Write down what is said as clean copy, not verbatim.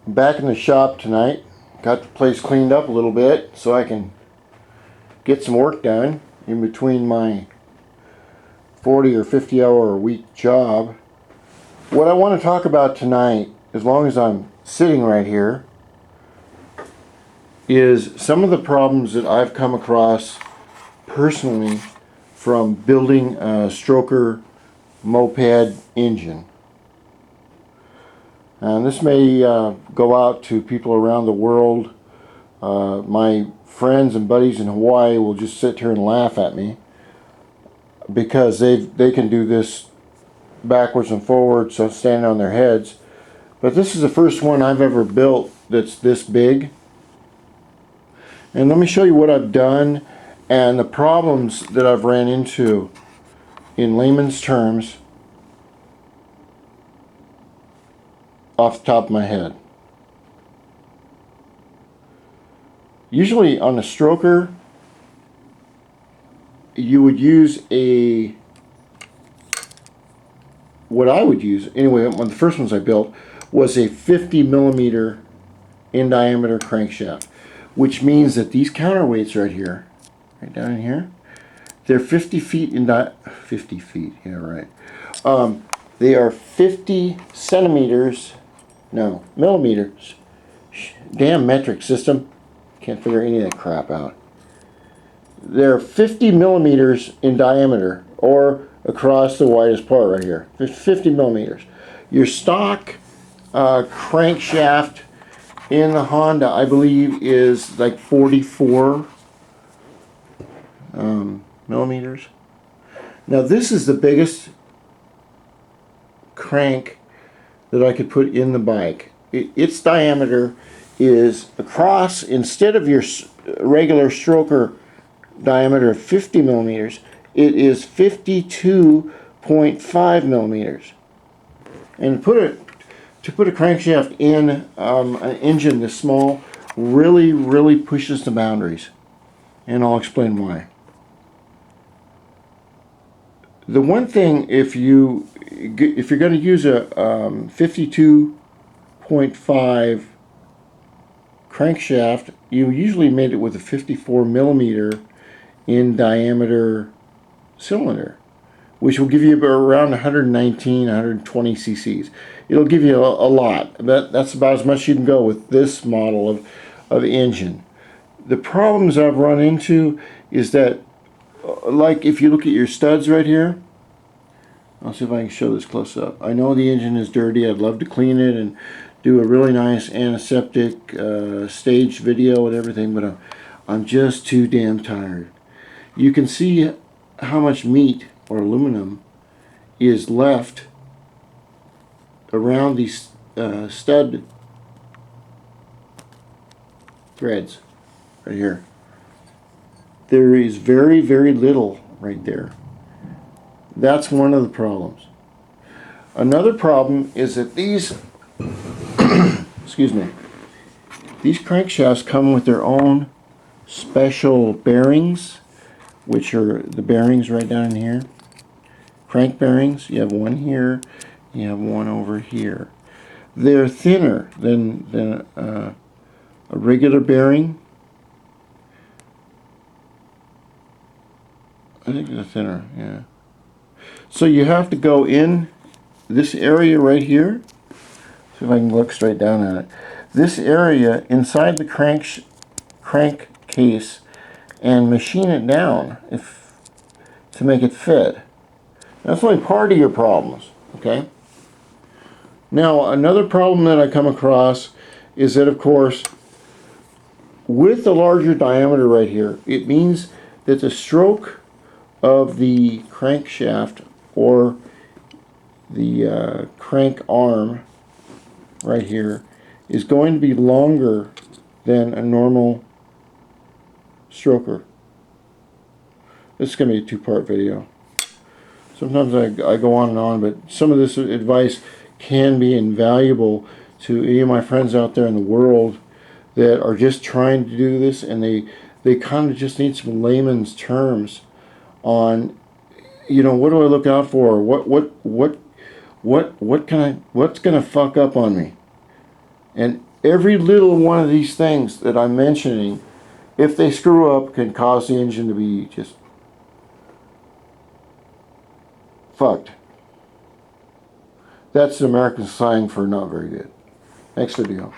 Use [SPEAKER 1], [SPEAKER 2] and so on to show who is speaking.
[SPEAKER 1] I'm back in the shop tonight. Got the place cleaned up a little bit so I can get some work done in between my 40 or 50 hour a week job. What I want to talk about tonight, as long as I'm sitting right here, is some of the problems that I've come across personally from building a stroker moped engine. And this may go out to people around the world. My friends and buddies in Hawaii will just sit here and laugh at me because they can do this backwards and forwards, so standing on their heads. But this is the first one I've ever built that's this big. And let me show you what I've done and the problems that I've ran into in layman's terms off the top of my head. Usually on a stroker, you would use what I would use, anyway, one of the first ones I built was a 50 millimeter in diameter crankshaft, which means that these counterweights right here, right down here, they're 50 feet in 50 feet, yeah, right. They are 50 centimeters, no, millimeters. Damn metric system. Can't figure any of that crap out. They're 50 millimeters in diameter, or across the widest part right here. 50 millimeters. Your stock crankshaft in the Honda, I believe, is like 44 millimeters. Now this is the biggest crank that I could put in the bike. Its diameter is across, instead of your regular stroker diameter of 50 millimeters, it is 52.5 millimeters. And to put a crankshaft in an engine this small really pushes the boundaries, and I'll explain why. The one thing, if you're going to use a 52.5 crankshaft, you usually made it with a 54 millimeter in diameter cylinder, which will give you around 119, 120 cc's. It'll give you a lot. That's about as much you can go with this model of engine. The problems I've run into is that, like if you look at your studs right here, I'll see if I can show this close up. I know the engine is dirty. I'd love to clean it and do a really nice antiseptic staged video and everything, but I'm just too damn tired. You can see how much meat or aluminum is left around these stud threads right here. There is very little right there. That's one of the problems. Another problem is that these excuse me, these crankshafts come with their own special bearings, which are the bearings right down in here. Crank bearings, you have one here, you have one over here. They're thinner than a regular bearing. I think they're thinner, yeah. So you have to go in this area right here. See if I can look straight down at it. This area inside the crank case and machine it down to make it fit. That's only part of your problems, okay? Now, another problem that I come across is that, of course, with the larger diameter right here, it means that the stroke of the crankshaft or the crank arm right here is going to be longer than a normal stroker. This is going to be a two-part video. Sometimes I go on and on, but some of this advice can be invaluable to any of my friends out there in the world that are just trying to do this, and they kind of just need some layman's terms on, you know, what do I look out for? What's gonna fuck up on me? And Every little one of these things that I'm mentioning, if they screw up, can cause the engine to be just fucked. That's the American slang for not very good. Next video.